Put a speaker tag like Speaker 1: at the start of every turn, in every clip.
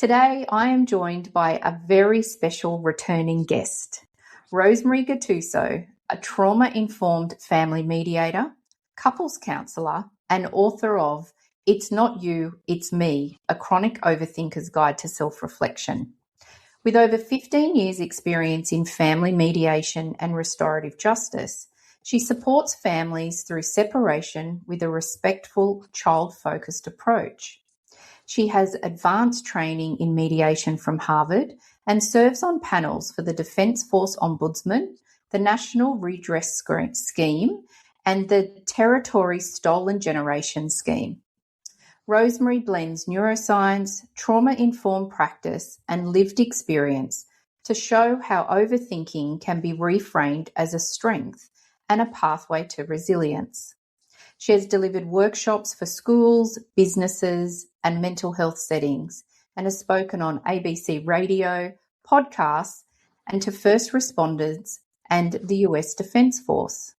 Speaker 1: Today, I am joined by a very special returning guest, Rosemary Gattuso, a trauma-informed family mediator, couples counsellor, and author of It's Not You, It's Me, a Chronic Overthinker's Guide to Self-Reflection. With over 15 years' experience in family mediation and restorative justice, she supports families through separation with a respectful, child-focused approach. She has advanced training in mediation from Harvard and serves on panels for the Defence Force Ombudsman, the National Redress Scheme, and the Territory Stolen Generation Scheme. Rosemary blends neuroscience, trauma-informed practice, and lived experience to show how overthinking can be reframed as a strength and a pathway to resilience. She has delivered workshops for schools, businesses, and mental health settings, and has spoken on ABC radio, podcasts, and to first responders and the US Defence Force.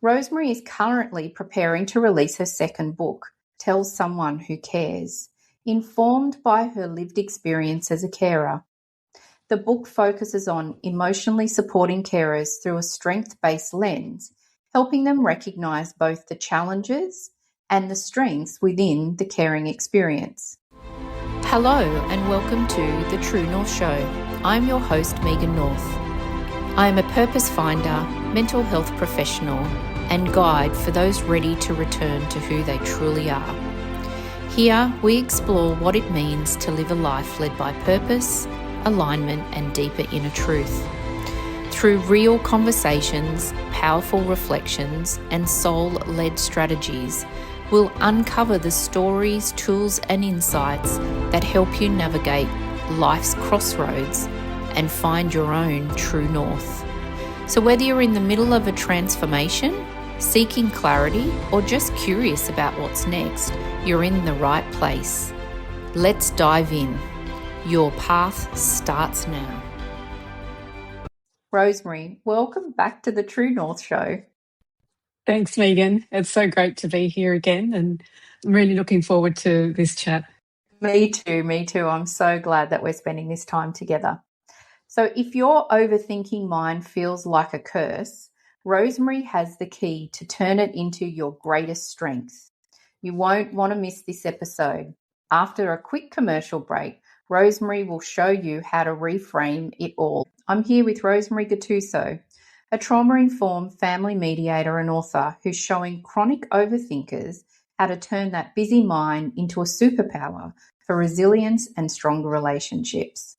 Speaker 1: Rosemary is currently preparing to release her second book, Tell Someone Who Cares, informed by her lived experience as a carer. The book focuses on emotionally supporting carers through a strength-based lens, helping them recognise both the challenges and the strengths within the caring experience.
Speaker 2: Hello and welcome to The True North Show. I'm your host, Megan North. I am a purpose finder, mental health professional, and guide for those ready to return to who they truly are. Here, we explore what it means to live a life led by purpose, alignment, and deeper inner truth. Through real conversations, powerful reflections, and soul-led strategies, we'll uncover the stories, tools, and insights that help you navigate life's crossroads and find your own true north. So whether you're in the middle of a transformation, seeking clarity, or just curious about what's next, you're in the right place. Let's dive in. Your path starts now.
Speaker 1: Rosemary, welcome back to the True North Show.
Speaker 3: Thanks, Megan. It's so great to be here again, and I'm really looking forward to this chat.
Speaker 1: Me too. I'm so glad that we're spending this time together. So if your overthinking mind feels like a curse, Rosemary has the key to turn it into your greatest strength. You won't want to miss this episode. After a quick commercial break, Rosemary will show you how to reframe it all. I'm here with Rosemary Gattuso, a trauma-informed family mediator and author who's showing chronic overthinkers how to turn that busy mind into a superpower for resilience and stronger relationships.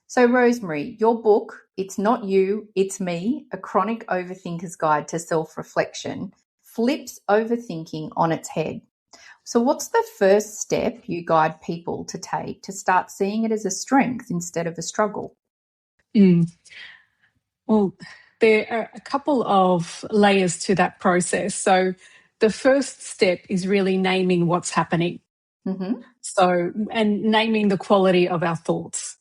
Speaker 1: So Rosemary, your book, It's Not You, It's Me, a Chronic Overthinker's Guide to Self-Reflection, flips overthinking on its head. So what's the first step you guide people to take to start seeing it as a strength instead of a struggle?
Speaker 3: Well, there are a couple of layers to that process. So the first step is really naming what's happening. And naming the quality of our thoughts.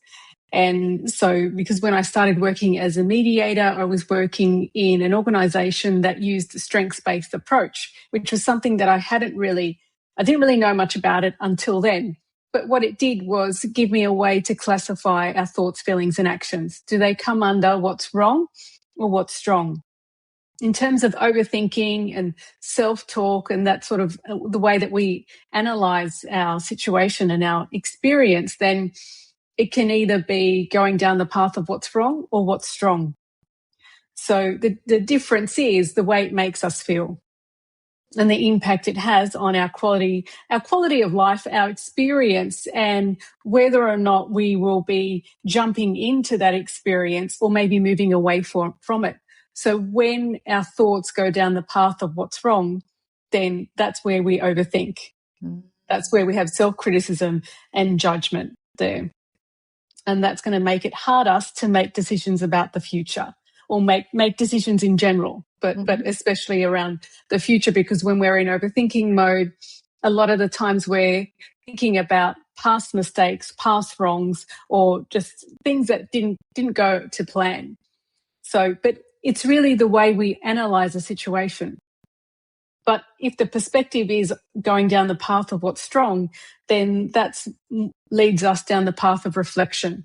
Speaker 3: And so, because when I started working as a mediator, I was working in an organisation that used a strengths-based approach, which was something that I didn't really know much about it until then. But what it did was give me a way to classify our thoughts, feelings, and actions. Do they come under what's wrong or what's strong? In terms of overthinking and self-talk and that sort of the way that we analyse our situation and our experience, then it can either be going down the path of what's wrong or what's strong. So the difference is the way it makes us feel and the impact it has on our quality of life, our experience, and whether or not we will be jumping into that experience or maybe moving away from it. So when our thoughts go down the path of what's wrong, then that's where we overthink. That's where we have self-criticism and judgment there. And that's going to make it harder to make decisions about the future or make decisions in general, but especially around the future, because when we're in overthinking mode, a lot of the times we're thinking about past mistakes, past wrongs, or just things that didn't go to plan. So, but it's really the way we analyse a situation. But if the perspective is going down the path of what's strong, then that leads us down the path of reflection.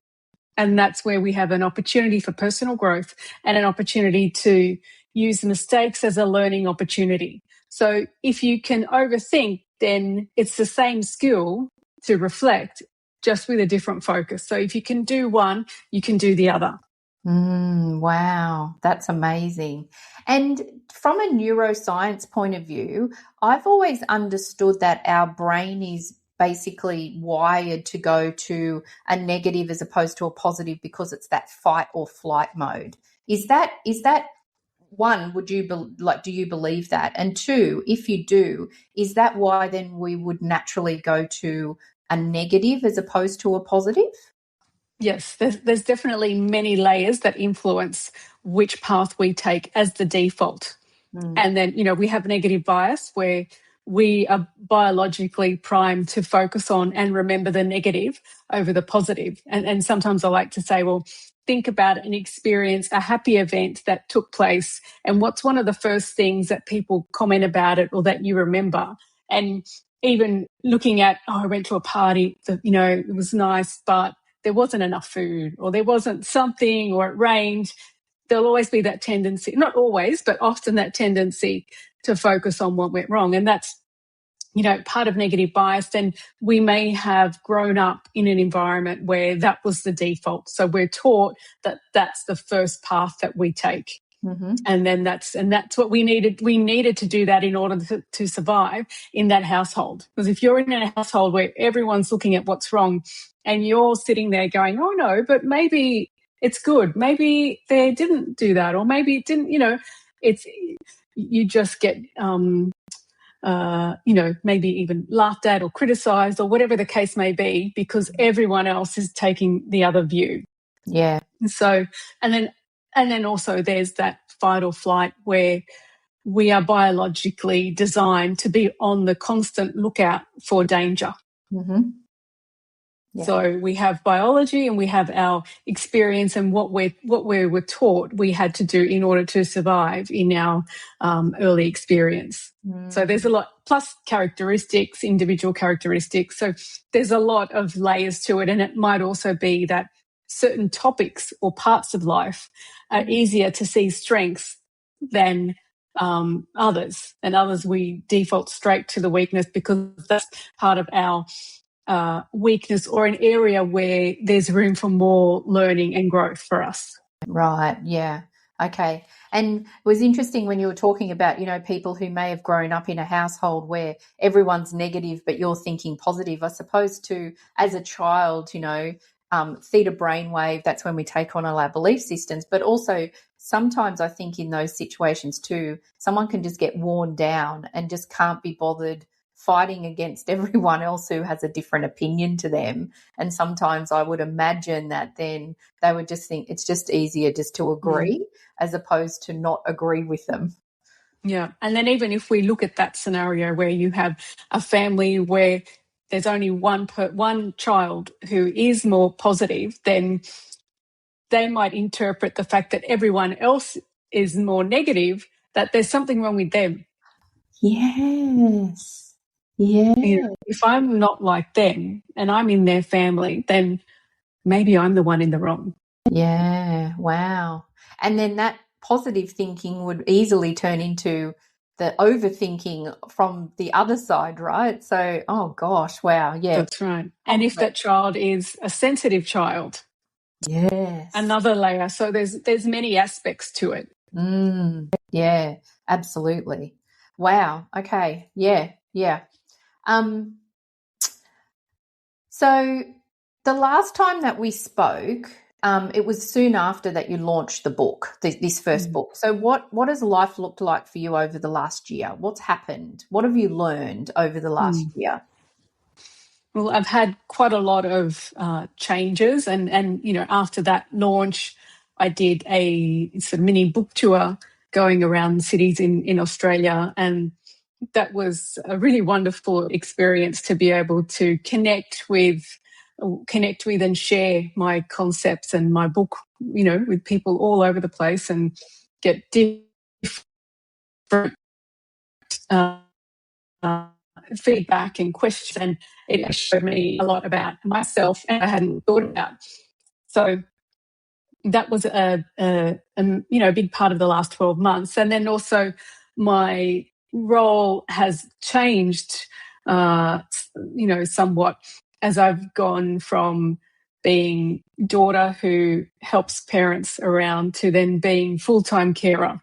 Speaker 3: And that's where we have an opportunity for personal growth and an opportunity to use mistakes as a learning opportunity. So if you can overthink, then it's the same skill to reflect, just with a different focus. So if you can do one, you can do the other.
Speaker 1: Wow, that's amazing. And from a neuroscience point of view, I've always understood that our brain is basically wired to go to a negative as opposed to a positive because it's that fight or flight mode. Is that one, do you believe that? And two, if you do, is that why then we would naturally go to a negative as opposed to a positive?
Speaker 3: Yes, there's definitely many layers that influence which path we take as the default. And then, we have negative bias where we are biologically primed to focus on and remember the negative over the positive. And sometimes I like to say, well, think about an experience, a happy event that took place, and what's one of the first things that people comment about it or that you remember. And even looking at, I went to a party, it was nice, but there wasn't enough food, or there wasn't something, or it rained. There'll always be that tendency, not always, but often that tendency to focus on what went wrong. And that's, part of negative bias. Then we may have grown up in an environment where that was the default. So we're taught that that's the first path that we take. And then that's what we needed. We needed to do that in order to survive in that household. Because if you're in a household where everyone's looking at what's wrong and you're sitting there going, oh no, but maybe it's good. Maybe they didn't do that, or maybe it didn't, you just get, maybe even laughed at or criticized or whatever the case may be, because everyone else is taking the other view.
Speaker 1: Yeah.
Speaker 3: So, and then also there's that fight or flight where we are biologically designed to be on the constant lookout for danger. Yeah. So we have biology and we have our experience and what we were taught we had to do in order to survive in our early experience. So there's a lot, plus characteristics, individual characteristics. So there's a lot of layers to it. And it might also be that certain topics or parts of life are easier to see strengths than others. And others we default straight to the weakness because that's part of our weakness or an area where there's room for more learning and growth for us.
Speaker 1: Right, yeah. Okay. And it was interesting when you were talking about, people who may have grown up in a household where everyone's negative but you're thinking positive. I suppose too, as a child, theta brainwave, that's when we take on all our belief systems. But also sometimes I think in those situations too, someone can just get worn down and just can't be bothered fighting against everyone else who has a different opinion to them. And sometimes I would imagine that then they would just think it's just easier just to agree as opposed to not agree with them.
Speaker 3: Yeah. And then even if we look at that scenario where you have a family where there's only one child who is more positive, then they might interpret the fact that everyone else is more negative, that there's something wrong with them.
Speaker 1: Yes. Yeah.
Speaker 3: If I'm not like them and I'm in their family, then maybe I'm the one in the wrong.
Speaker 1: Yeah. Wow. And then that positive thinking would easily turn into the overthinking from the other side, right? So, oh gosh, wow. Yeah.
Speaker 3: That's right. And if that child is a sensitive child,
Speaker 1: yes,
Speaker 3: another layer. So there's many aspects to it.
Speaker 1: Yeah, absolutely. Wow. Okay. Yeah. Yeah. So the last time that we spoke, it was soon after that you launched the book, this first book. So what has life looked like for you over the last year? What's happened? What have you learned over the last year?
Speaker 3: Well, I've had quite a lot of changes, and after that launch, I did a sort of mini book tour going around cities in Australia, and that was a really wonderful experience to be able to connect with and share my concepts and my book, with people all over the place and get different uh, feedback and questions, and it showed me a lot about myself and I hadn't thought about. So that was a big part of the last 12 months. And then also my role has changed, somewhat as I've gone from being daughter who helps parents around to then being full-time carer,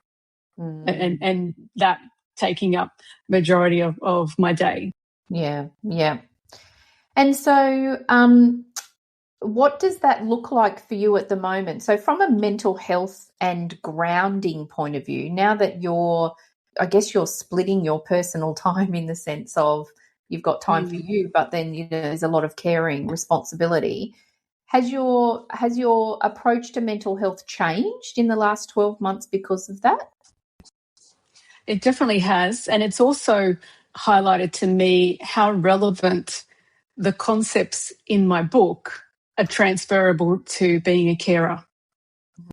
Speaker 3: and that taking up majority of my day.
Speaker 1: Yeah. And so what does that look like for you at the moment? So from a mental health and grounding point of view, now that you're splitting your personal time in the sense of you've got time for you, but then there's a lot of caring responsibility. Has your approach to mental health changed in the last 12 months because of that?
Speaker 3: It definitely has. And it's also highlighted to me how relevant the concepts in my book are transferable to being a carer.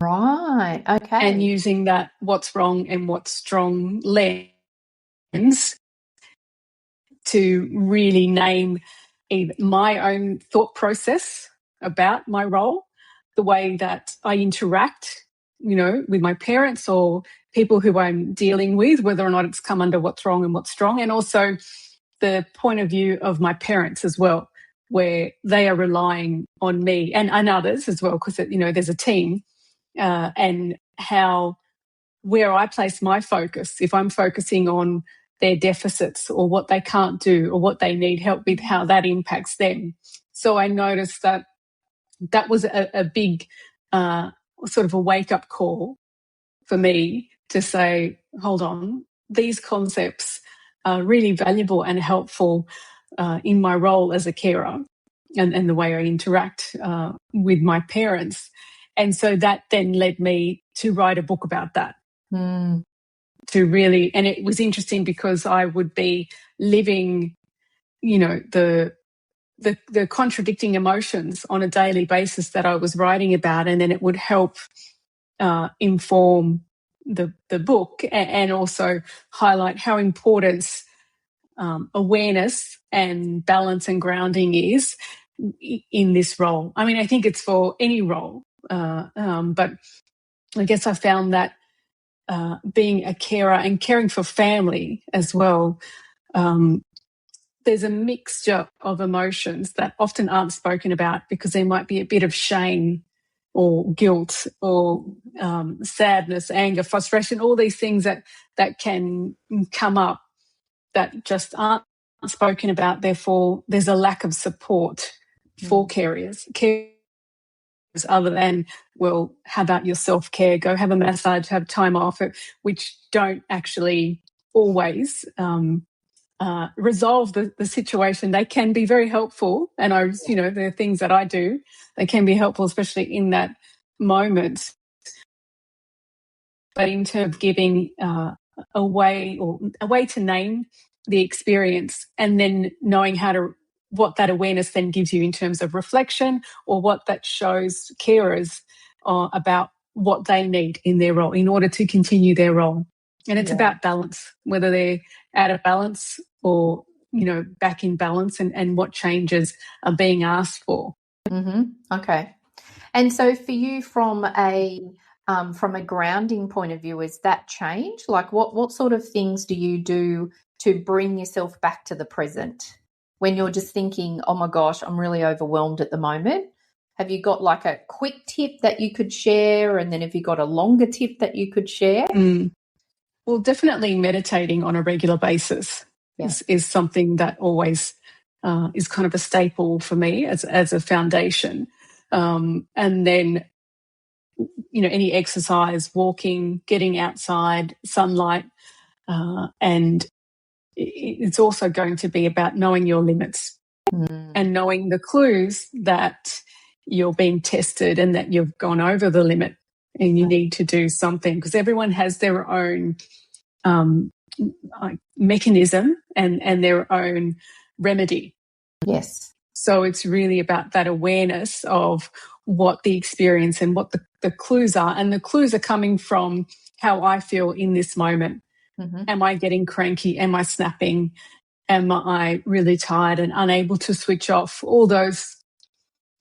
Speaker 1: Right. Okay.
Speaker 3: And using that what's wrong and what's strong lens to really name my own thought process about my role, the way that I interact, with my parents or people who I'm dealing with, whether or not it's come under what's wrong and what's strong, and also the point of view of my parents as well, where they are relying on me and others as well, because there's a team, and where I place my focus, if I'm focusing on their deficits or what they can't do or what they need help with, how that impacts them. So I noticed that was a big sort of a wake-up call for me to say, hold on, these concepts are really valuable and helpful in my role as a carer and the way I interact with my parents. And so that then led me to write a book about that. To really, and it was interesting because I would be living, the contradicting emotions on a daily basis that I was writing about, and then it would help inform the book and also highlight how important awareness and balance and grounding is in this role. I mean, I think it's for any role, but I guess I found that being a carer and caring for family as well, there's a mixture of emotions that often aren't spoken about because there might be a bit of shame or guilt or sadness, anger, frustration, all these things that can come up that just aren't spoken about. Therefore, there's a lack of support for carers other than, well, how about your self-care? Go have a massage, have time off, which don't actually always resolve the situation. They can be very helpful, and there are things that I do. They can be helpful, especially in that moment. But in terms of giving a way to name the experience, and then knowing what that awareness then gives you in terms of reflection, or what that shows carers about what they need in their role in order to continue their role. And it's about balance, whether they're out of balance or, back in balance, and what changes are being asked for.
Speaker 1: Okay. And so for you, from a grounding point of view, is that change? Like what sort of things do you do to bring yourself back to the present when you're just thinking, oh my gosh, I'm really overwhelmed at the moment? Have you got like a quick tip that you could share? And then have you got a longer tip that you could share?
Speaker 3: Well, definitely meditating on a regular basis is something that always is kind of a staple for me as a foundation. And then, any exercise, walking, getting outside, sunlight, and it's also going to be about knowing your limits and knowing the clues that you're being tested and that you've gone over the limit and you need to do something, because everyone has their own mechanism and their own remedy.
Speaker 1: Yes.
Speaker 3: So it's really about that awareness of what the experience and what the clues are. And the clues are coming from how I feel in this moment. Am I getting cranky? Am I snapping? Am I really tired and unable to switch off? All those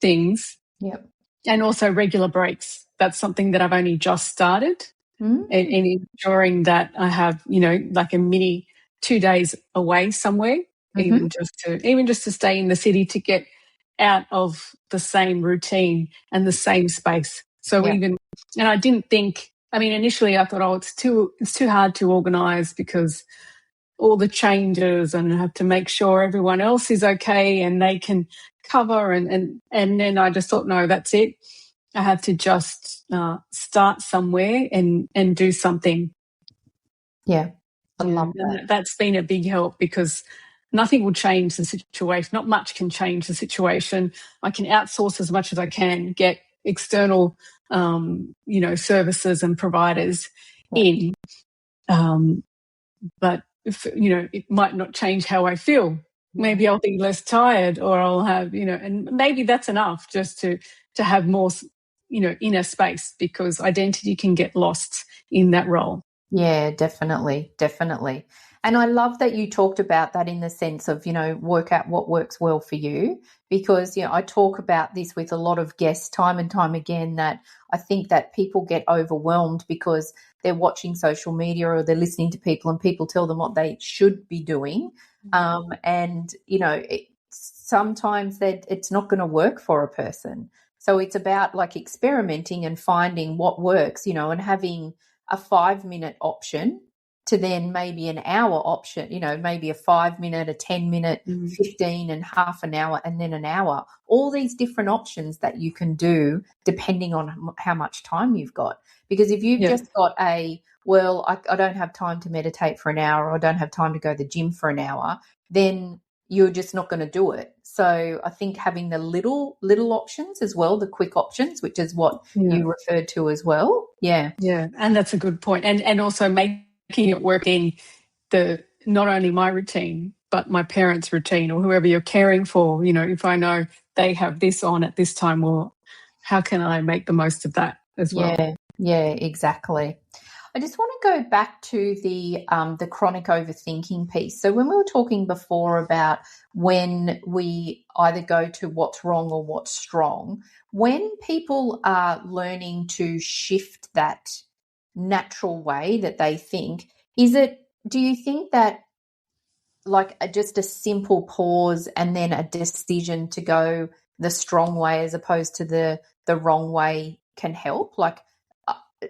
Speaker 3: things.
Speaker 1: Yep.
Speaker 3: And also regular breaks. That's something that I've only just started. And ensuring that I have, like a mini 2 days away somewhere, even just to stay in the city, to get out of the same routine and the same space. So and I didn't think, initially I thought, it's too hard to organize because all the changes, and I have to make sure everyone else is okay and they can cover. And then I just thought, no, that's it. I have to just start somewhere and do something.
Speaker 1: Yeah, I love that.
Speaker 3: That's been a big help, because nothing will change the situation. Not much can change the situation. I can outsource as much as I can, get external, services and providers in. But it might not change how I feel. Maybe I'll be less tired, or I'll have, and maybe that's enough just to have more, inner space, because identity can get lost in that role.
Speaker 1: Yeah, definitely. And I love that you talked about that in the sense of, work out what works well for you, because, I talk about this with a lot of guests time and time again, that I think that people get overwhelmed because they're watching social media or they're listening to people and people tell them what they should be doing. Sometimes that it's not going to work for a person. So it's about like experimenting and finding what works, and having a 5-minute option to then maybe an hour option, maybe a 5-minute, a 10-minute, 15 and half an hour, and then an hour. All these different options that you can do depending on how much time you've got. Because if you've just got I don't have time to meditate for an hour, or I don't have time to go to the gym for an hour, then you're just not going to do it. So I think having the little options as well, the quick options, which is what you referred to as well. Yeah.
Speaker 3: Yeah, and that's a good point. And also making it work in not only my routine, but my parents' routine, or whoever you're caring for. If I know they have this on at this time, well, how can I make the most of that as well?
Speaker 1: Yeah, exactly. I just want to go back to the chronic overthinking piece. So when we were talking before about when we either go to what's wrong or what's strong, when people are learning to shift that natural way that they think, do you think that like just a simple pause and then a decision to go the strong way as opposed to the wrong way can help? Like,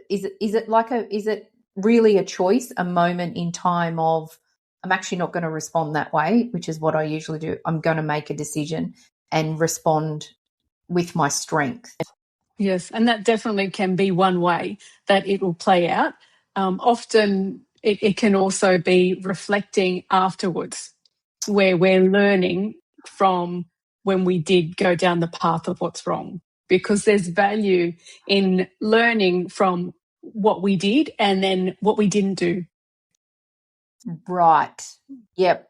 Speaker 1: is it really a choice, a moment in time of, I'm actually not going to respond that way, which is what I usually do. I'm going to make a decision and respond with my strength.
Speaker 3: Yes, and that definitely can be one way that it will play out. Often it can also be reflecting afterwards, where we're learning from when we did go down the path of what's wrong, because there's value in learning from what we did and then what we didn't do.
Speaker 1: Right. Yep.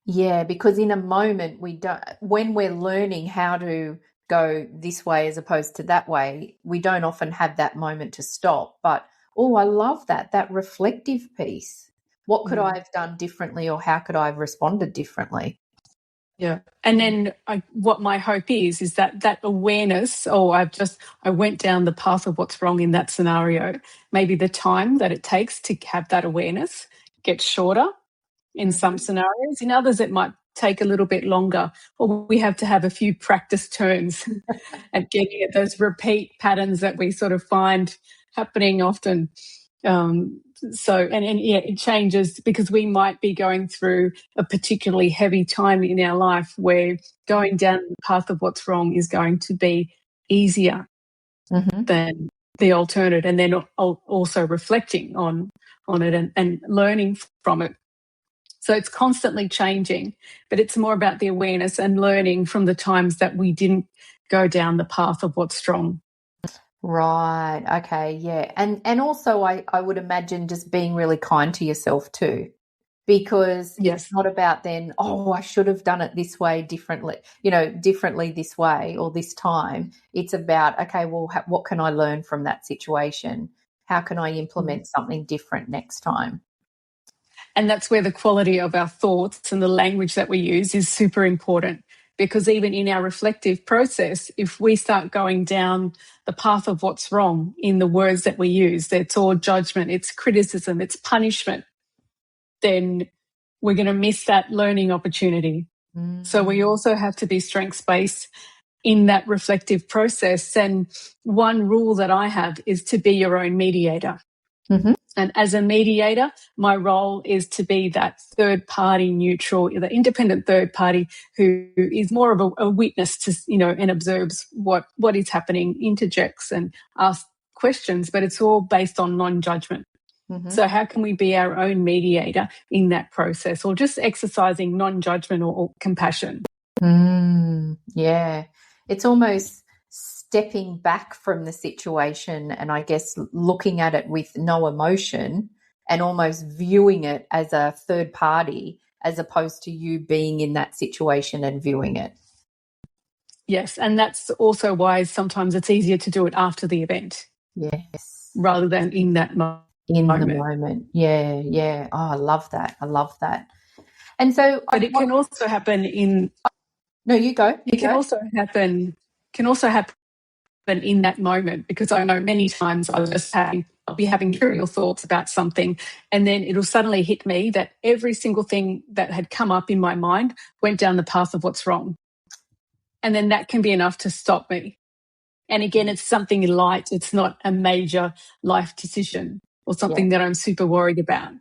Speaker 1: Yeah, because in a moment when we're learning how to go this way as opposed to that way, we don't often have that moment to stop. But, I love that reflective piece. What could I have done differently, or how could I have responded differently?
Speaker 3: Yeah. And then what my hope is that awareness, I went down the path of what's wrong in that scenario. Maybe the time that it takes to have that awareness gets shorter in some scenarios. In others, it might take a little bit longer, or we have to have a few practice turns at getting at those repeat patterns that we sort of find happening often. It changes, because we might be going through a particularly heavy time in our life where going down the path of what's wrong is going to be easier than the alternative, and then also reflecting on it and learning from it. So it's constantly changing, but it's more about the awareness and learning from the times that we didn't go down the path of what's strong.
Speaker 1: Right. Okay. Yeah. And also I would imagine just being really kind to yourself too, because it's not about then, I should have done it this way differently this way or this time. It's about, okay, well, what can I learn from that situation? How can I implement something different next time?
Speaker 3: And that's where the quality of our thoughts and the language that we use is super important, because even in our reflective process, if we start going down the path of what's wrong in the words that we use, it's all judgment, it's criticism, it's punishment, then we're going to miss that learning opportunity. So we also have to be strengths-based in that reflective process. And one rule that I have is to be your own mediator.
Speaker 1: Mm-hmm.
Speaker 3: And as a mediator, my role is to be that third-party neutral, the independent third party who is more of a witness to, and observes what is happening, interjects and asks questions, but it's all based on non-judgment. Mm-hmm. So how can we be our own mediator in that process, or just exercising non-judgment or compassion?
Speaker 1: Yeah, it's almost stepping back from the situation and I guess looking at it with no emotion and almost viewing it as a third party as opposed to you being in that situation and viewing it.
Speaker 3: Yes, and that's also why sometimes it's easier to do it after the event.
Speaker 1: Yes.
Speaker 3: Rather than in that moment.
Speaker 1: In the moment. Yeah. Oh, I love that. And so
Speaker 3: but it can also happen in
Speaker 1: No, you go.
Speaker 3: It can also happen in that moment, because I know many times I'll be having trivial thoughts about something, and then it'll suddenly hit me that every single thing that had come up in my mind went down the path of what's wrong. And then that can be enough to stop me. And again, it's something light. It's not a major life decision or something that I'm super worried about.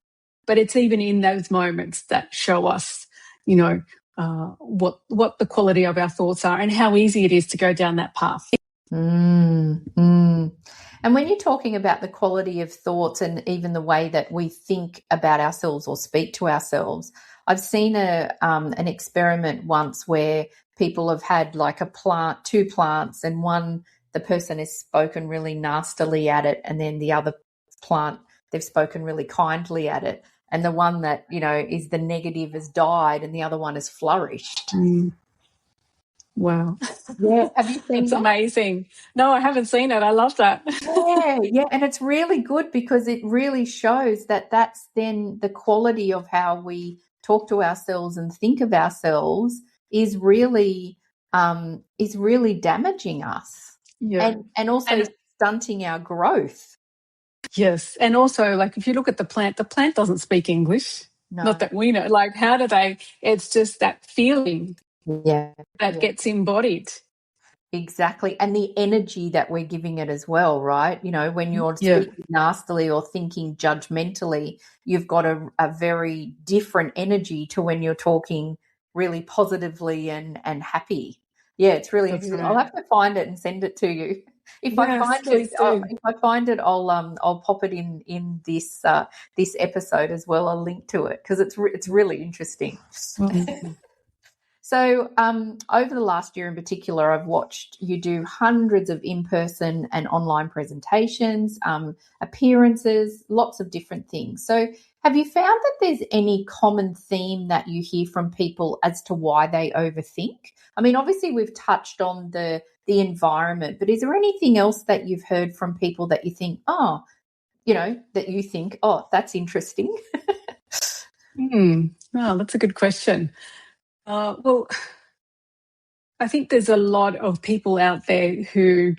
Speaker 3: But it's even in those moments that show us, what the quality of our thoughts are and how easy it is to go down that path.
Speaker 1: And when you're talking about the quality of thoughts and even the way that we think about ourselves or speak to ourselves, I've seen an experiment once where people have had like two plants, and one, the person has spoken really nastily at it, and then the other plant, they've spoken really kindly at it. And the one that, is the negative has died and the other one has flourished.
Speaker 3: Wow.
Speaker 1: Yeah. Have you seen
Speaker 3: It's
Speaker 1: that?
Speaker 3: amazing. No, I haven't seen it. I love that.
Speaker 1: Yeah. And it's really good because it really shows that that's then the quality of how we talk to ourselves and think of ourselves is really damaging us.
Speaker 3: Yeah.
Speaker 1: And also stunting our growth.
Speaker 3: Yes. And also, like, if you look at the plant doesn't speak English. No. Not that we know. Like, how do they? It's just that feeling that gets embodied.
Speaker 1: Exactly. And the energy that we're giving it as well, right? When you're speaking nastily or thinking judgmentally, you've got a very different energy to when you're talking really positively and happy. Yeah, it's really interesting. Right. I'll have to find it and send it to you. If I find it, I'll pop it in this episode as well. I'll link to it because it's really interesting. Mm-hmm. So over the last year in particular, I've watched you do hundreds of in-person and online presentations, appearances, lots of different things. So have you found that there's any common theme that you hear from people as to why they overthink? I mean, obviously we've touched on the environment, but is there anything else that you've heard from people that you think, oh, that's interesting?
Speaker 3: Oh, that's a good question. Well, I think there's a lot of people out there who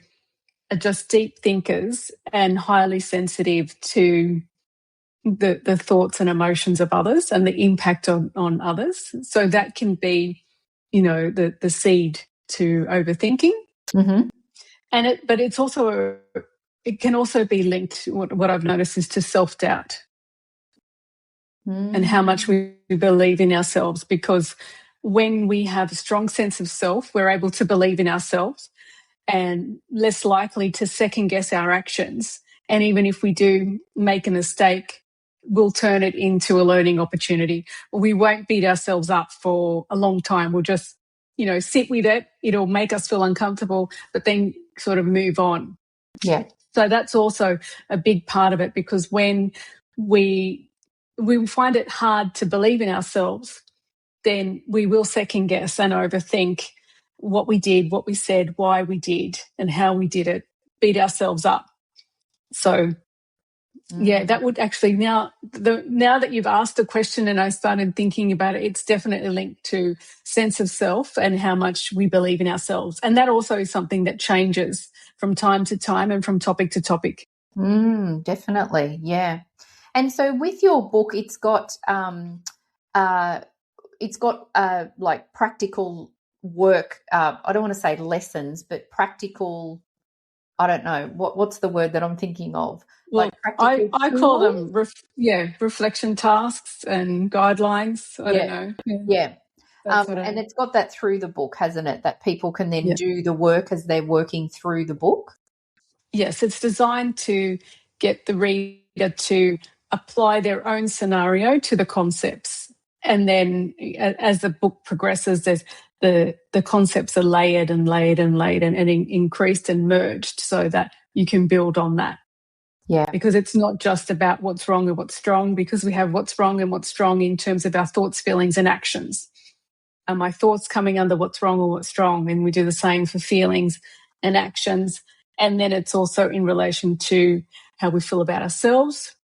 Speaker 3: are just deep thinkers and highly sensitive to the thoughts and emotions of others and the impact on others. So that can be, the seed to overthinking.
Speaker 1: Mm-hmm.
Speaker 3: But it's also, it can also be linked, what I've noticed is to self-doubt and how much we believe in ourselves, because when we have a strong sense of self, we're able to believe in ourselves and less likely to second guess our actions. And even if we do make a mistake, we'll turn it into a learning opportunity. We won't beat ourselves up for a long time. We'll just, sit with it. It'll make us feel uncomfortable, but then sort of move on.
Speaker 1: Yeah.
Speaker 3: So that's also a big part of it, because when we find it hard to believe in ourselves, then we will second guess and overthink what we did, what we said, why we did, and how we did it, beat ourselves up. So Yeah, that would actually now that you've asked the question and I started thinking about it, it's definitely linked to sense of self and how much we believe in ourselves. And that also is something that changes from time to time and from topic to topic.
Speaker 1: Definitely, yeah. And so with your book, it's got like practical work. I don't want to say lessons, but practical. I don't know what's the word that I'm thinking of.
Speaker 3: Well,
Speaker 1: Like practical
Speaker 3: I call
Speaker 1: tools?
Speaker 3: them reflection tasks and guidelines. I don't know.
Speaker 1: Yeah.
Speaker 3: That's what
Speaker 1: And it's got that through the book, hasn't it? That people can then
Speaker 3: yeah.
Speaker 1: do the work as they're working through the book.
Speaker 3: Yes, it's designed to get the reader to apply their own scenario to the concepts. And then as the book progresses, there's the concepts are layered and layered and layered and increased and merged so that you can build on that.
Speaker 1: Yeah.
Speaker 3: Because it's not just about what's wrong and what's strong, because we have what's wrong and what's strong in terms of our thoughts, feelings, and actions. Are my thoughts coming under what's wrong or what's strong? And we do the same for feelings and actions. And then it's also in relation to how we feel about ourselves.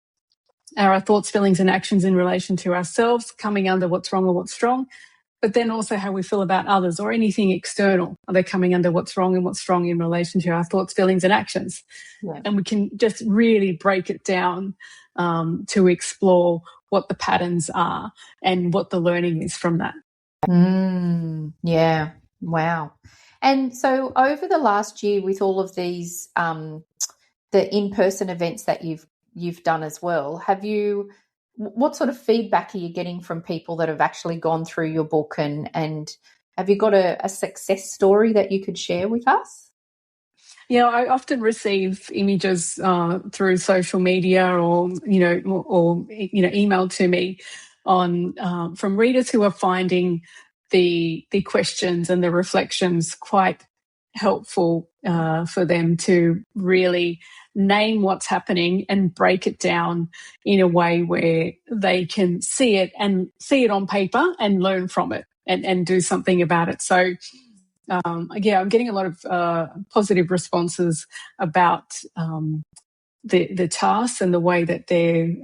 Speaker 3: Are our thoughts, feelings, and actions in relation to ourselves coming under what's wrong or what's strong? But then also how we feel about others or anything external. Are they coming under what's wrong and what's strong in relation to our thoughts, feelings, and actions?
Speaker 1: Yeah.
Speaker 3: And we can just really break it down to explore what the patterns are and what the learning is from that.
Speaker 1: Yeah. Wow. And so over the last year, with all of these the in-person events that you've done as well, what sort of feedback are you getting from people that have actually gone through your book, and have you got a success story that you could share with us?
Speaker 3: Yeah, I often receive images through social media or email to me on from readers who are finding the questions and the reflections quite helpful for them to really name what's happening and break it down in a way where they can see it on paper and learn from it and do something about it. So I'm getting a lot of positive responses about the tasks and the way that they're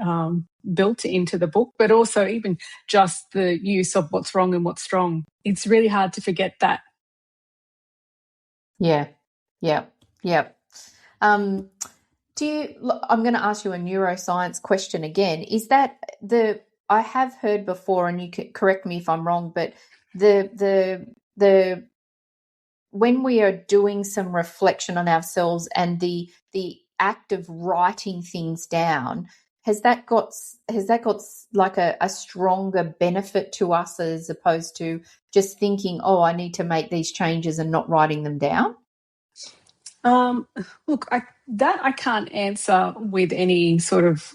Speaker 3: built into the book, but also even just the use of what's wrong and what's strong. It's really hard to forget that.
Speaker 1: Yeah. I'm going to ask you a neuroscience question again. Is that I have heard before, and you can correct me if I'm wrong, but the when we are doing some reflection on ourselves and the act of writing things down, has that got like a stronger benefit to us as opposed to just thinking, oh, I need to make these changes and not writing them down?
Speaker 3: Look, I can't answer with any sort of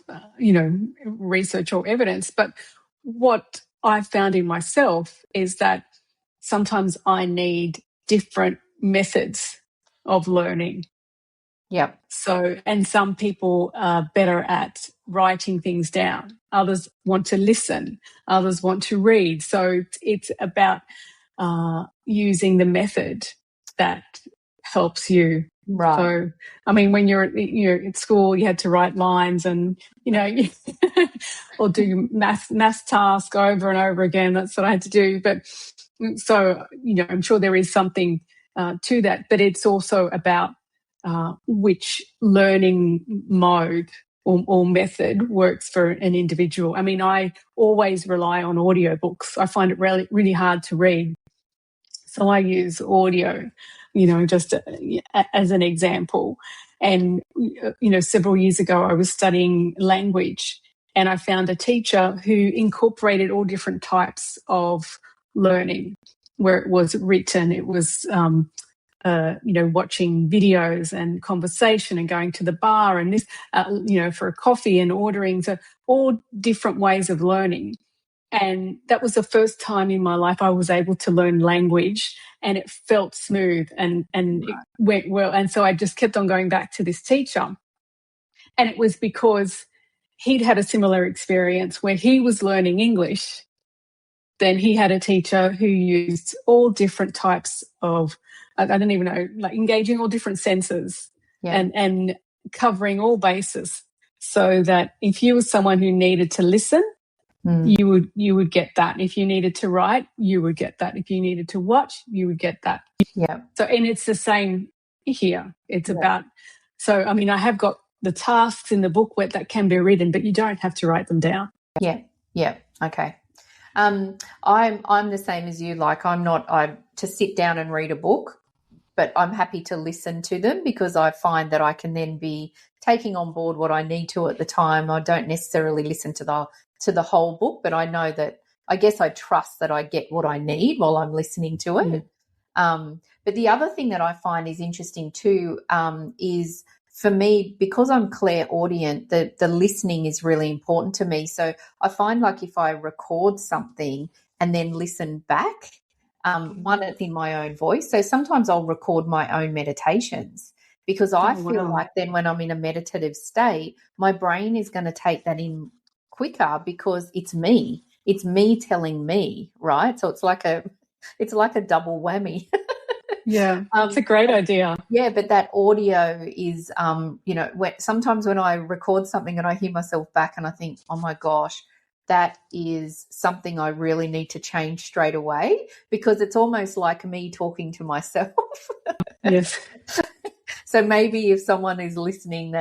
Speaker 3: research or evidence, but what I've found in myself is that sometimes I need different methods of learning.
Speaker 1: Yeah.
Speaker 3: So, and some people are better at writing things down. Others want to listen. Others want to read. So it's about using the method that helps you.
Speaker 1: Right.
Speaker 3: So, I mean, when you're at school, you had to write lines and, or do math tasks over and over again. That's what I had to do. But so, I'm sure there is something to that, but it's also about which learning mode or method works for an individual. I mean, I always rely on audiobooks. I find it really, really hard to read. So I use audio, just as an example. And, several years ago, I was studying language and I found a teacher who incorporated all different types of learning, where it was written, it was watching videos and conversation and going to the bar and this, for a coffee and ordering. So all different ways of learning. And that was the first time in my life I was able to learn language, and it felt smooth and it went well. And so I just kept on going back to this teacher. And it was because he'd had a similar experience where he was learning English. Then he had a teacher who used all different types of, I don't even know, like engaging all different senses and covering all bases. so that if you were someone who needed to listen, you would get that. If you needed to write, you would get that. If you needed to watch, you would get that.
Speaker 1: Yeah.
Speaker 3: So, and it's the same here. It's about, so, I mean, I have got the tasks in the book where that can be written, but you don't have to write them down.
Speaker 1: Yeah. Yeah. Okay. I'm the same as you. Like, I'm to sit down and read a book, but I'm happy to listen to them because I find that I can then be taking on board what I need to at the time. I don't necessarily listen to the whole book, but I know that, I guess I trust that I get what I need while I'm listening to it. But the other thing that I find is interesting too is, for me, because I'm clairaudient, the listening is really important to me. So I find, like, if I record something and then listen back, one, it's in my own voice. So sometimes I'll record my own meditations because I feel like then when I'm in a meditative state, my brain is going to take that in quicker because it's me. It's me telling me, right? So it's like a double whammy.
Speaker 3: Yeah, it's a great idea.
Speaker 1: Yeah, but that audio is, sometimes when I record something and I hear myself back and I think, oh my gosh, that is something I really need to change straight away, because it's almost like me talking to myself.
Speaker 3: Yes.
Speaker 1: So maybe if someone is listening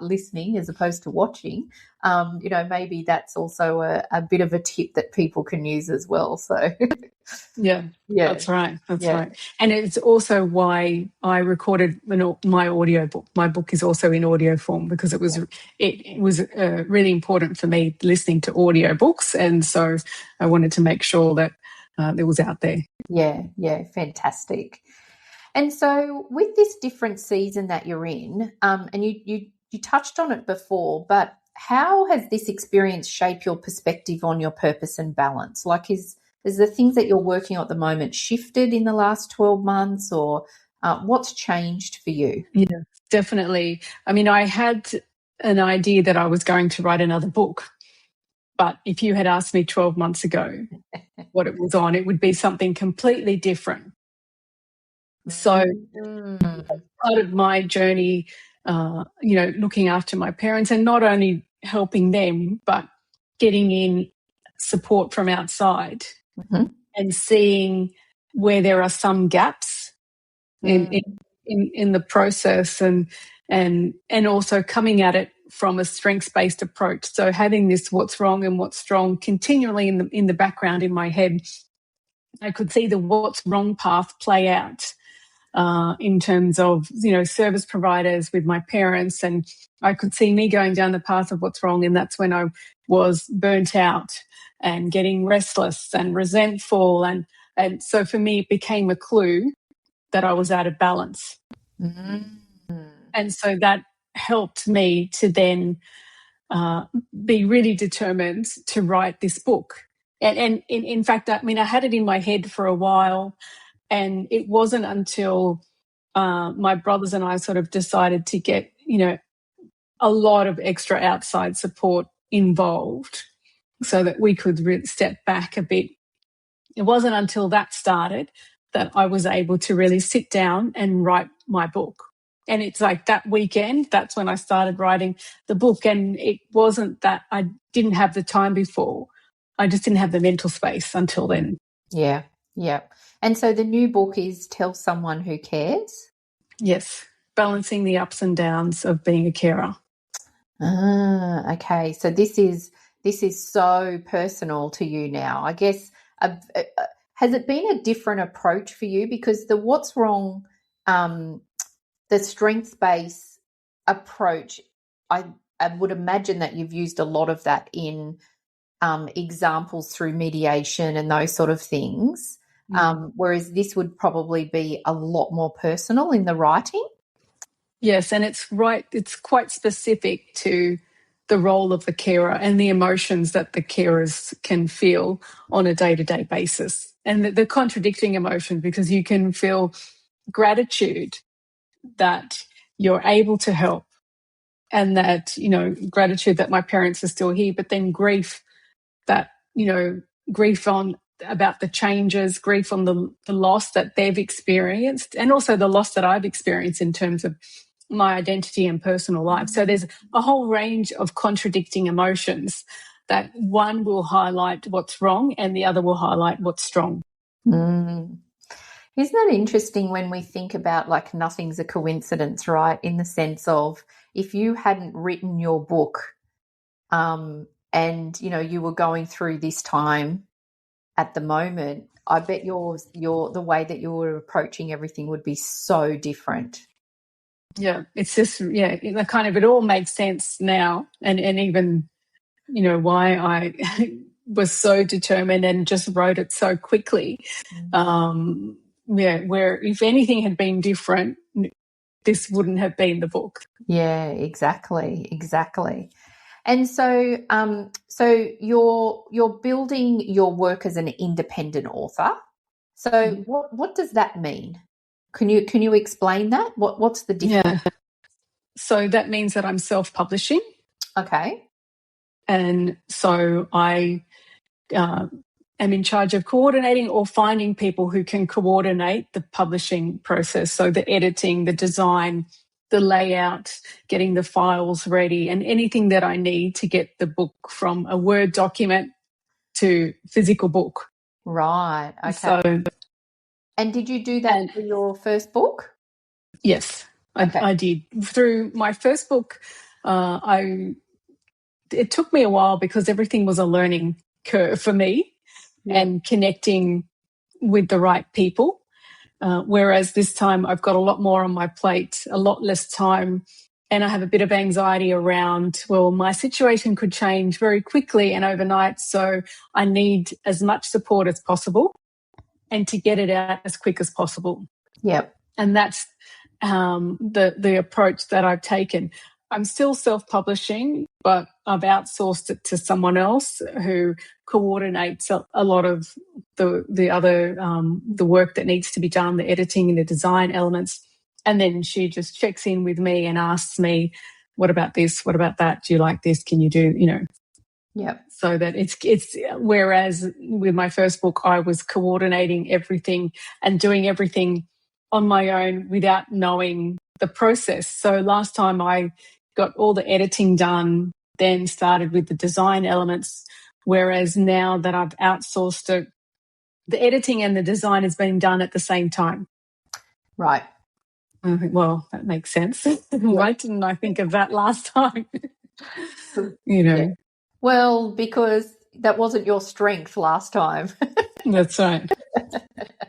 Speaker 1: listening as opposed to watching, maybe that's also a bit of a tip that people can use as well. So
Speaker 3: yeah, that's right. That's right. And it's also why I recorded my audio book. My book is also in audio form because it was really important for me listening to audio books, and so I wanted to make sure that it was out there.
Speaker 1: Yeah, fantastic. And so with this different season that you're in, and you touched on it before, but how has this experience shaped your perspective on your purpose and balance? Like, is the things that you're working on at the moment shifted in the last 12 months, or what's changed for you?
Speaker 3: Yeah, definitely. I mean, I had an idea that I was going to write another book, but if you had asked me 12 months ago what it was on, it would be something completely different. So part of my journey, looking after my parents and not only helping them, but getting in support from outside and seeing where there are some gaps in the process, and also coming at it from a strengths-based approach. So having this what's wrong and what's strong continually in the background in my head, I could see the what's wrong path play out. In terms of, service providers with my parents, and I could see me going down the path of what's wrong, and that's when I was burnt out and getting restless and resentful, and so for me it became a clue that I was out of balance. And so that helped me to then be really determined to write this book. And in fact, I mean, I had it in my head for a while. And it wasn't until my brothers and I sort of decided to get, a lot of extra outside support involved so that we could step back a bit. It wasn't until that started that I was able to really sit down and write my book. And it's like that weekend, that's when I started writing the book. And it wasn't that I didn't have the time before. I just didn't have the mental space until then.
Speaker 1: Yeah. And so the new book is Tell Someone Who Cares?
Speaker 3: Yes, balancing the ups and downs of being a carer.
Speaker 1: Okay. So this is so personal to you now. I guess, has it been a different approach for you? Because the what's wrong, the strengths-based approach, I would imagine that you've used a lot of that in examples through mediation and those sort of things. Whereas this would probably be a lot more personal in the writing.
Speaker 3: Yes, and it's quite specific to the role of the carer and the emotions that the carers can feel on a day-to-day basis. And the contradicting emotions, because you can feel gratitude that you're able to help, and that, gratitude that my parents are still here, but then grief that, grief about the changes, grief on the loss that they've experienced, and also the loss that I've experienced in terms of my identity and personal life. So there's a whole range of contradicting emotions that one will highlight what's wrong and the other will highlight what's strong.
Speaker 1: Mm. Isn't that interesting when we think about like nothing's a coincidence, right? In the sense of if you hadn't written your book and, you know, you were going through this time at the moment, I bet the way that you were approaching everything would be so different.
Speaker 3: Yeah, it's just, it all makes sense now. And even, you know, why I was so determined and just wrote it so quickly. Where if anything had been different, this wouldn't have been the book.
Speaker 1: Yeah, exactly. And so, so you're building your work as an independent author. So, what does that mean? Can you explain that? What's the difference?
Speaker 3: Yeah. So that means that I'm self-publishing.
Speaker 1: Okay.
Speaker 3: And so I am in charge of coordinating or finding people who can coordinate the publishing process. So the editing, the design, the layout, getting the files ready, and anything that I need to get the book from a Word document to physical book.
Speaker 1: Right. Okay.
Speaker 3: So,
Speaker 1: and did you do that for your first book?
Speaker 3: Yes, okay. I did. Through my first book, it took me a while because everything was a learning curve for me and connecting with the right people. Whereas this time I've got a lot more on my plate, a lot less time, and I have a bit of anxiety around, well, my situation could change very quickly and overnight, so I need as much support as possible and to get it out as quick as possible.
Speaker 1: Yep.
Speaker 3: And that's the approach that I've taken. I'm still self-publishing, but I've outsourced it to someone else who coordinates a lot of the other the work that needs to be done, the editing and the design elements. And then she just checks in with me and asks me, what about this? What about that? Do you like this? Can you do, you know?
Speaker 1: Yeah.
Speaker 3: So that it's whereas with my first book, I was coordinating everything and doing everything on my own without knowing the process. So last time I got all the editing done, then started with the design elements, whereas now that I've outsourced it, the editing and the design has been done at the same time.
Speaker 1: Right.
Speaker 3: I think, well, that makes sense. Why didn't I think of that last time? You know.
Speaker 1: Yeah. Well, because that wasn't your strength last time.
Speaker 3: That's right.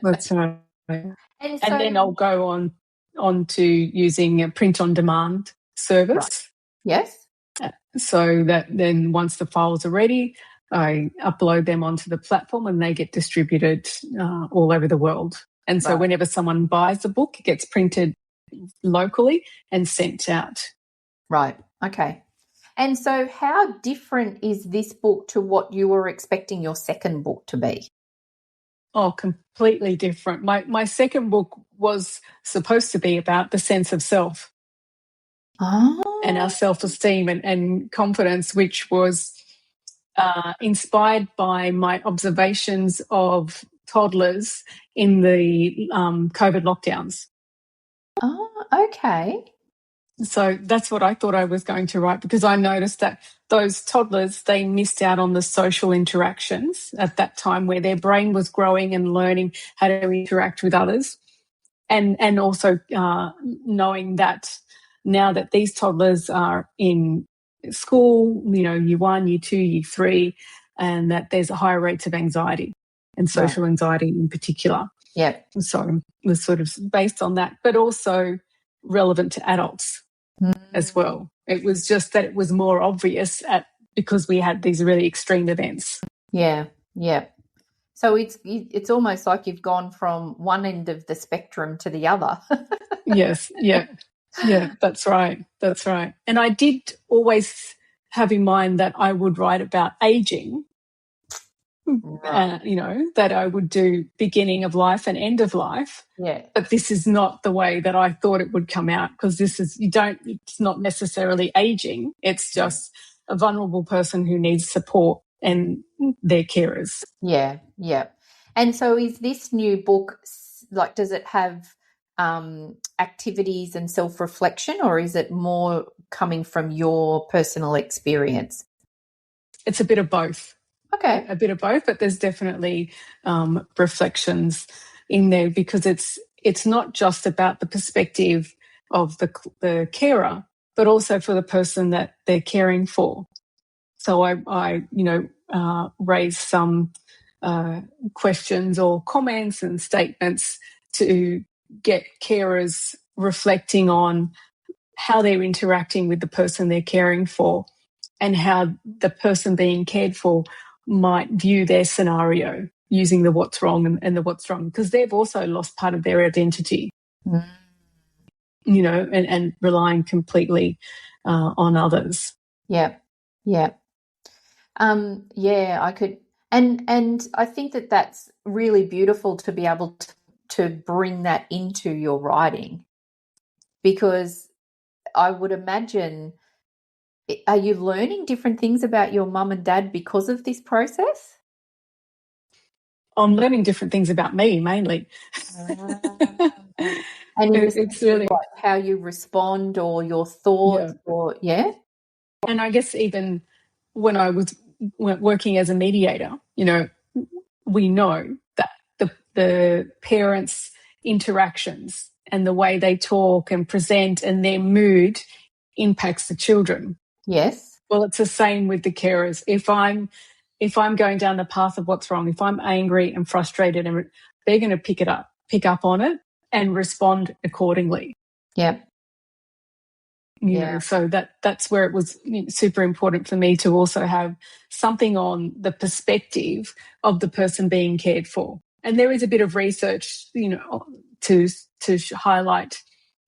Speaker 3: That's right. And then I'll go on to using a print-on-demand service.
Speaker 1: Right. Yes.
Speaker 3: So that then once the files are ready, I upload them onto the platform and they get distributed all over the world. And so whenever someone buys a book, it gets printed locally and sent out.
Speaker 1: Right. Okay. And so how different is this book to what you were expecting your second book to be?
Speaker 3: Oh, completely different. My second book was supposed to be about the sense of self and our self-esteem and confidence, which was inspired by my observations of toddlers in the COVID lockdowns.
Speaker 1: Oh, okay.
Speaker 3: So that's what I thought I was going to write, because I noticed that those toddlers, they missed out on the social interactions at that time where their brain was growing and learning how to interact with others. And also knowing that now that these toddlers are in school, you know, year 1, year 2, year 3, and that there's a higher rates of anxiety and social anxiety in particular.
Speaker 1: Yeah.
Speaker 3: So it was sort of based on that, but also relevant to adults as well. It was just that it was more obvious because we had these really extreme events.
Speaker 1: Yeah, yeah. So it's almost like you've gone from one end of the spectrum to the other.
Speaker 3: Yes, yeah, that's right. And I did always have in mind that I would write about aging. You know, that I would do beginning of life and end of life.
Speaker 1: Yeah.
Speaker 3: But this is not the way that I thought it would come out, because it's not necessarily aging. It's just a vulnerable person who needs support and their carers.
Speaker 1: Yeah, yeah. And so is this new book, like, does it have activities and self-reflection, or is it more coming from your personal experience?
Speaker 3: It's a bit of both.
Speaker 1: Okay.
Speaker 3: A bit of both, but there's definitely reflections in there, because it's not just about the perspective of the carer, but also for the person that they're caring for. So I raise some questions or comments and statements to get carers reflecting on how they're interacting with the person they're caring for, and how the person being cared for might view their scenario using the what's wrong and the what's wrong, because they've also lost part of their identity, and relying completely on others.
Speaker 1: Yeah. I could, and I think that that's really beautiful to be able to bring that into your writing, because I would imagine, are you learning different things about your mum and dad because of this process?
Speaker 3: I'm learning different things about me, mainly.
Speaker 1: And in
Speaker 3: it's really
Speaker 1: like how you respond, or your thoughts, or
Speaker 3: And I guess even when I was working as a mediator, we know that the parents' interactions and the way they talk and present and their mood impacts the children.
Speaker 1: Yes.
Speaker 3: Well, it's the same with the carers. If I'm going down the path of what's wrong, if I'm angry and frustrated, and they're going to pick up on it and respond accordingly.
Speaker 1: Yeah.
Speaker 3: So that's where it was super important for me to also have something on the perspective of the person being cared for. And there is a bit of research, to highlight,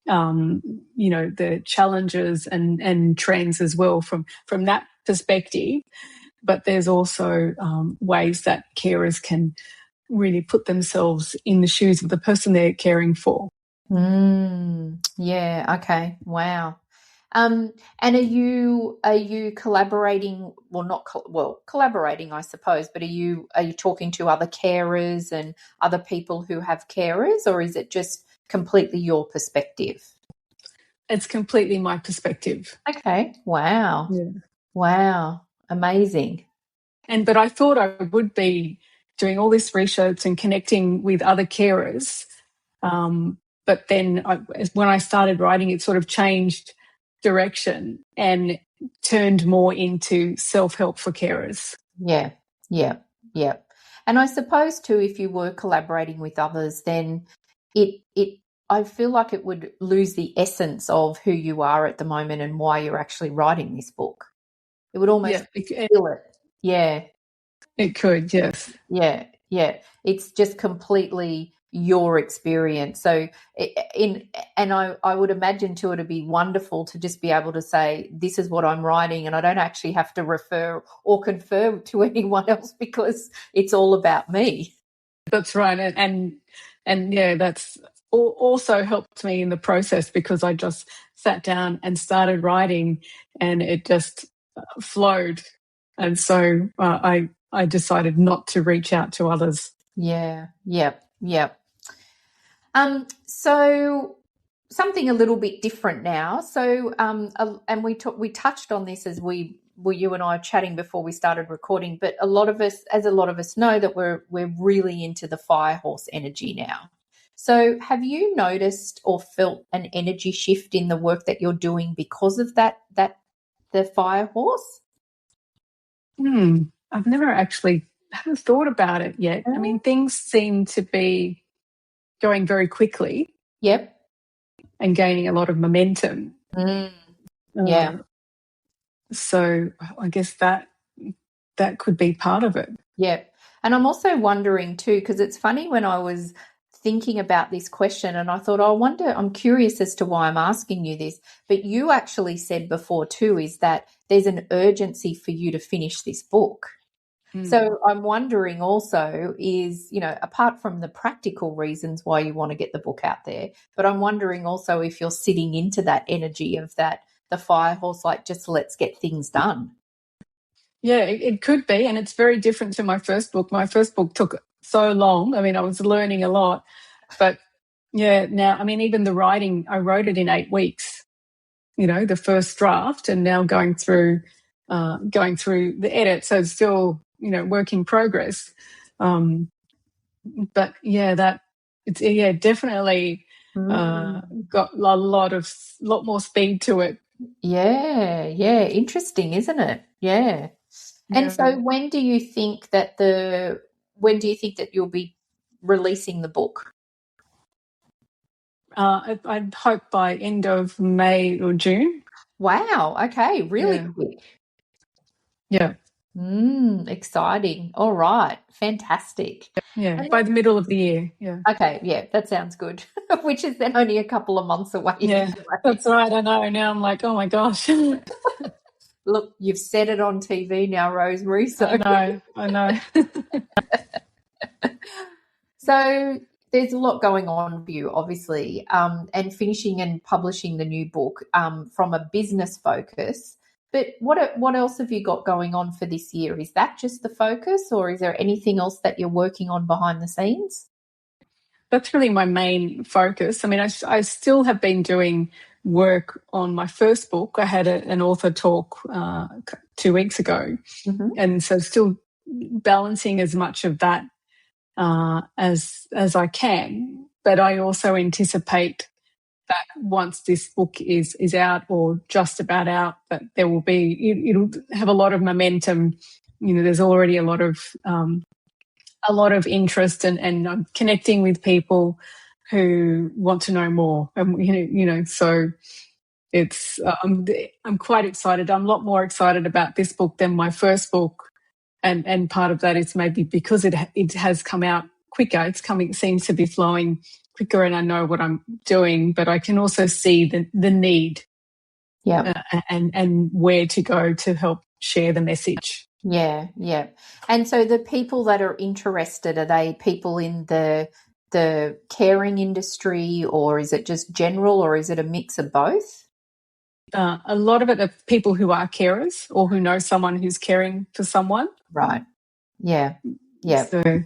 Speaker 3: the challenges and trends as well from that perspective. But there's also ways that carers can really put themselves in the shoes of the person they're caring for.
Speaker 1: Yeah. Okay. Wow. And are you collaborating? Well, not collaborating, I suppose. But are you talking to other carers and other people who have carers, or is it just completely your perspective?
Speaker 3: It's completely my perspective.
Speaker 1: Okay. Wow.
Speaker 3: Yeah.
Speaker 1: Wow. Amazing.
Speaker 3: But I thought I would be doing all this research and connecting with other carers. But then when I started writing, it sort of changed direction and turned more into self-help for carers.
Speaker 1: Yeah. And I suppose too, if you were collaborating with others, then I feel like it would lose the essence of who you are at the moment and why you're actually writing this book. It would almost feel it. Yeah.
Speaker 3: It could, yes.
Speaker 1: Yeah. It's just completely your experience. So I would imagine too, it'd be wonderful to just be able to say, this is what I'm writing, and I don't actually have to refer or confer to anyone else, because it's all about me.
Speaker 3: That's right. And yeah, that's also helped me in the process, because I just sat down and started writing and it just flowed. And so I decided not to reach out to others.
Speaker 1: Yeah. So something a little bit different now. So and we touched on this as you and I chatting before we started recording, but a lot of us know that we're really into the fire horse energy now. So have you noticed or felt an energy shift in the work that you're doing because of that the fire horse?
Speaker 3: I've never actually haven't thought about it yet. I mean, things seem to be going very quickly.
Speaker 1: Yep.
Speaker 3: And gaining a lot of momentum.
Speaker 1: Yeah.
Speaker 3: So I guess that could be part of it.
Speaker 1: Yeah. And I'm also wondering too, because it's funny, when I was thinking about this question and I thought, I'm curious as to why I'm asking you this, but you actually said before too, is that there's an urgency for you to finish this book. So I'm wondering also is, apart from the practical reasons why you want to get the book out there, but I'm wondering also if you're sitting into that energy of the fire horse, like, just let's get things done.
Speaker 3: Yeah, it could be. And it's very different to my first book. My first book took so long. I mean, I was learning a lot, but Yeah. Now, I mean, even the writing, I wrote it in 8 weeks, the first draft, and now going through the edit. So it's still, work in progress. But yeah, definitely got a lot more speed to it.
Speaker 1: Yeah, interesting, isn't it? Yeah. And so when do you think that you'll be releasing the book?
Speaker 3: I'd hope by end of May or June.
Speaker 1: Wow, okay, really quick.
Speaker 3: Yeah.
Speaker 1: Exciting. All right, fantastic.
Speaker 3: Yeah, by the middle of the year. Yeah.
Speaker 1: Okay, yeah, that sounds good. Which is then only a couple of months away.
Speaker 3: Yeah, that's right. I know. Now I'm like, oh my gosh.
Speaker 1: Look, you've said it on TV now, Rosemary. So
Speaker 3: I know.
Speaker 1: So there's a lot going on for you, obviously, and finishing and publishing the new book from a business focus. But what else have you got going on for this year? Is that just the focus, or is there anything else that you're working on behind the scenes?
Speaker 3: That's really my main focus. I mean, I still have been doing work on my first book. I had an author talk 2 weeks ago, and so still balancing as much of that as I can. But I also anticipate that once this book is out or just about out, that there will be it'll have a lot of momentum. There's already a lot of interest, and I'm connecting with people who want to know more. So it's I'm quite excited. I'm a lot more excited about this book than my first book, and part of that is maybe because it has come out quicker. It seems to be flowing quicker, and I know what I'm doing, but I can also see the need, and where to go to help share the message.
Speaker 1: Yeah. And so the people that are interested, are they people in the caring industry, or is it just general, or is it a mix of both?
Speaker 3: A lot of it are people who are carers or who know someone who's caring for someone.
Speaker 1: Right. Yeah.
Speaker 3: So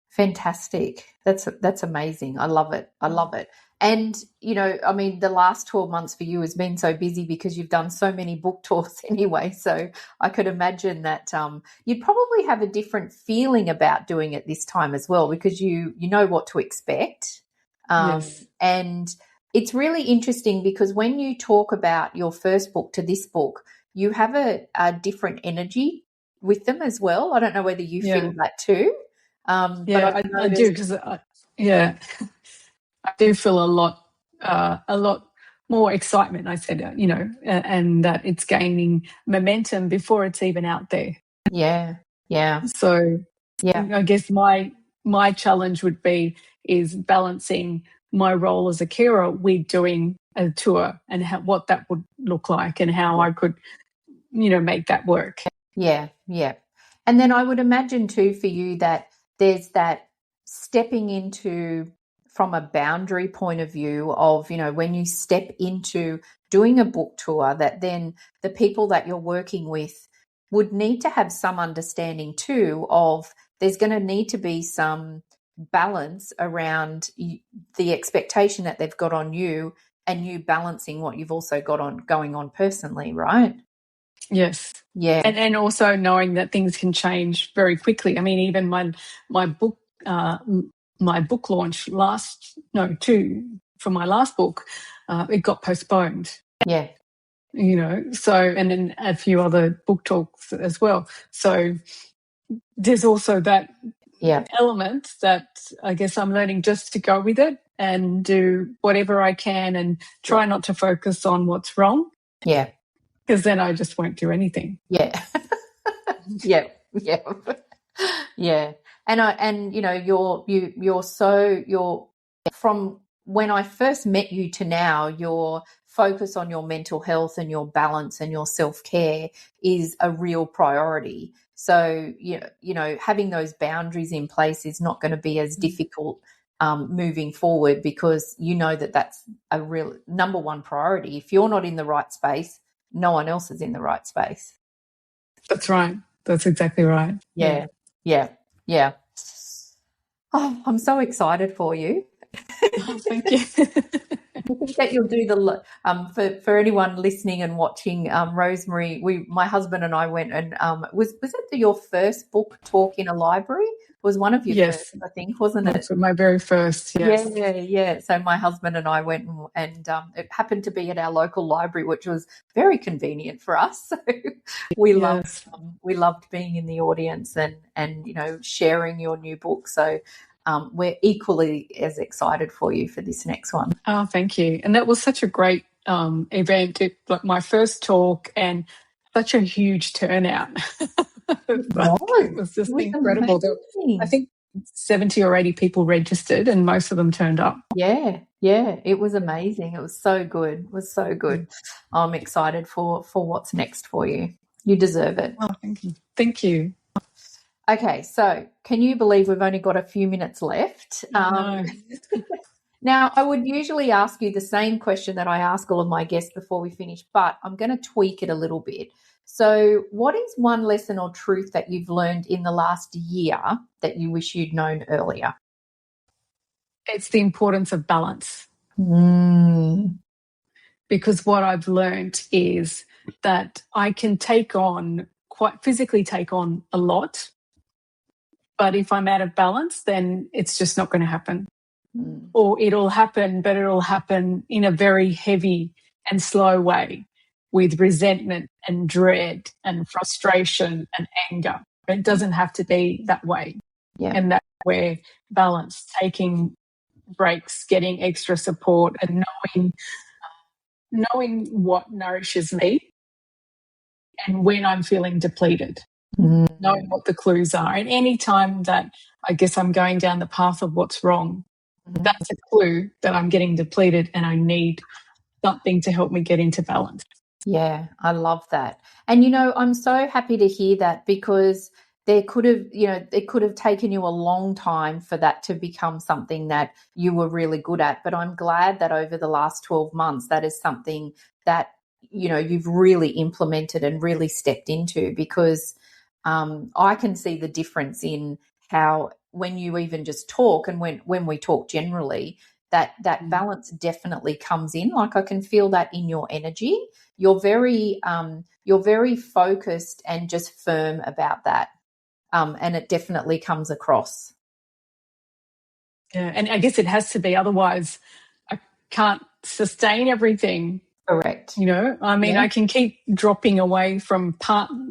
Speaker 1: fantastic. That's amazing. I love it. And, I mean, the last 12 months for you has been so busy because you've done so many book tours anyway. So I could imagine that you'd probably have a different feeling about doing it this time as well, because you know what to expect.
Speaker 3: Yes.
Speaker 1: And it's really interesting because when you talk about your first book to this book, you have a different energy with them as well. I don't know whether you feel that too.
Speaker 3: But I do, because I do feel a lot more excitement. I said, and that it's gaining momentum before it's even out there.
Speaker 1: Yeah.
Speaker 3: So I guess my challenge is balancing my role as a carer with doing a tour, and what that would look like, and how I could, make that work.
Speaker 1: Yeah. And then I would imagine too for you that there's that stepping into, from a boundary point of view of, when you step into doing a book tour, that then the people that you're working with would need to have some understanding too of there's going to need to be some balance around the expectation that they've got on you, and you balancing what you've also got going on personally, right?
Speaker 3: Yes.
Speaker 1: Yeah.
Speaker 3: And also knowing that things can change very quickly. I mean, even my book launch for my last book, it got postponed.
Speaker 1: Yeah.
Speaker 3: So, and then a few other book talks as well. So there's also that element that I guess I'm learning just to go with it and do whatever I can, and try not to focus on what's wrong.
Speaker 1: Yeah.
Speaker 3: Because then I just won't do anything.
Speaker 1: Yeah. Yeah. And you're from when I first met you to now, your focus on your mental health and your balance and your self-care is a real priority. So, having those boundaries in place is not going to be as difficult moving forward, because you know that that's a real number one priority. If you're not in the right space, no one else is in the right space.
Speaker 3: That's right. That's exactly right.
Speaker 1: Yeah. Oh, I'm so excited for you.
Speaker 3: Oh, thank you.
Speaker 1: I think that you'll do for anyone listening and watching, Rosemary. My husband and I went and was it your first book talk in a library? It was one of your
Speaker 3: Yes,
Speaker 1: first, I think, wasn't it?
Speaker 3: my very first. Yes.
Speaker 1: Yeah. So my husband and I went and it happened to be at our local library, which was very convenient for us. So we
Speaker 3: Yes.
Speaker 1: loved being in the audience and sharing your new book. So we're equally as excited for you for this next one.
Speaker 3: Oh, thank you. And that was such a great event. Like my first talk and such a huge turnout. It was just incredible. I think 70 or 80 people registered and most of them turned up.
Speaker 1: Yeah, it was amazing. It was so good. It was so good. I'm excited for what's next for you. You deserve it.
Speaker 3: Oh, thank you. Thank you.
Speaker 1: Okay, so can you believe we've only got a few minutes left?
Speaker 3: No.
Speaker 1: Now, I would usually ask you the same question that I ask all of my guests before we finish, but I'm going to tweak it a little bit. So what is one lesson or truth that you've learned in the last year that you wish you'd known earlier?
Speaker 3: It's the importance of balance. Because what I've learned is that I can physically take on a lot, but if I'm out of balance, then it's just not going to happen. Or it'll happen, but it'll happen in a very heavy and slow way with resentment and dread and frustration and anger. It doesn't have to be that way.
Speaker 1: Yeah.
Speaker 3: And that's where balance, taking breaks, getting extra support and knowing what nourishes me and when I'm feeling depleted, knowing what the clues are. And any time that I guess I'm going down the path of what's wrong, that's a clue that I'm getting depleted and I need something to help me get into balance.
Speaker 1: Yeah, I love that. And, I'm so happy to hear that because it could have taken you a long time for that to become something that you were really good at. But I'm glad that over the last 12 months, that is something that, you've really implemented and really stepped into because I can see the difference in how when you even just talk and when we talk generally, that balance definitely comes in. Like I can feel that in your energy. You're very focused and just firm about that. And it definitely comes across.
Speaker 3: Yeah, and I guess it has to be, otherwise I can't sustain everything.
Speaker 1: Correct.
Speaker 3: I can keep dropping away from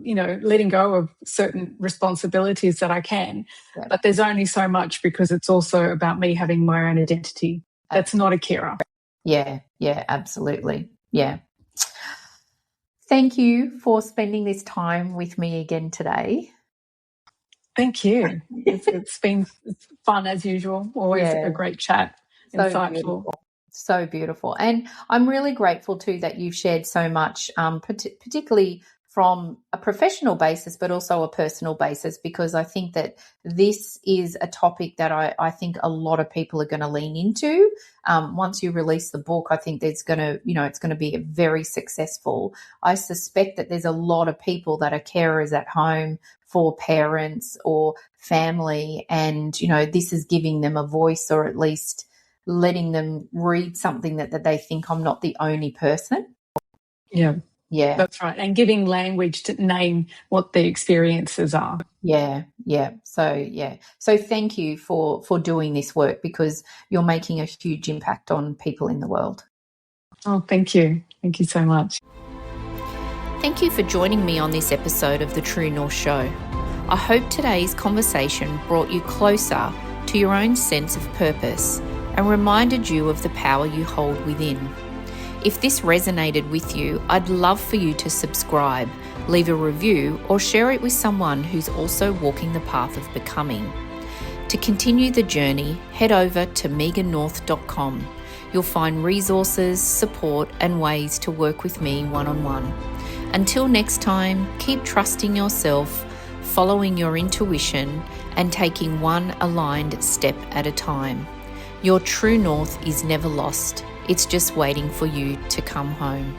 Speaker 3: letting go of certain responsibilities that I can, but there's only so much because it's also about me having my own identity. That's not a carer. Yeah,
Speaker 1: absolutely. Yeah. Thank you for spending this time with me again today.
Speaker 3: Thank you. It's been fun as usual. Always a great chat. Insightful.
Speaker 1: So beautiful. And I'm really grateful too that you've shared so much, particularly from a professional basis, but also a personal basis, because I think that this is a topic that I think a lot of people are going to lean into. Once you release the book, I think it's going to be very successful. I suspect that there's a lot of people that are carers at home for parents or family, and, this is giving them a voice, or at least letting them read something that they think I'm not the only person.
Speaker 3: Yeah. That's right. And giving language to name what the experiences are.
Speaker 1: Yeah. So thank you for doing this work, because you're making a huge impact on people in the world.
Speaker 3: Oh, thank you. Thank you so much.
Speaker 2: Thank you for joining me on this episode of The True North Show. I hope today's conversation brought you closer to your own sense of purpose and reminded you of the power you hold within. If this resonated with you, I'd love for you to subscribe, leave a review, or share it with someone who's also walking the path of becoming. To continue the journey, head over to megannorth.com. You'll find resources, support, and ways to work with me one-on-one. Until next time, keep trusting yourself, following your intuition, and taking one aligned step at a time. Your true north is never lost. It's just waiting for you to come home.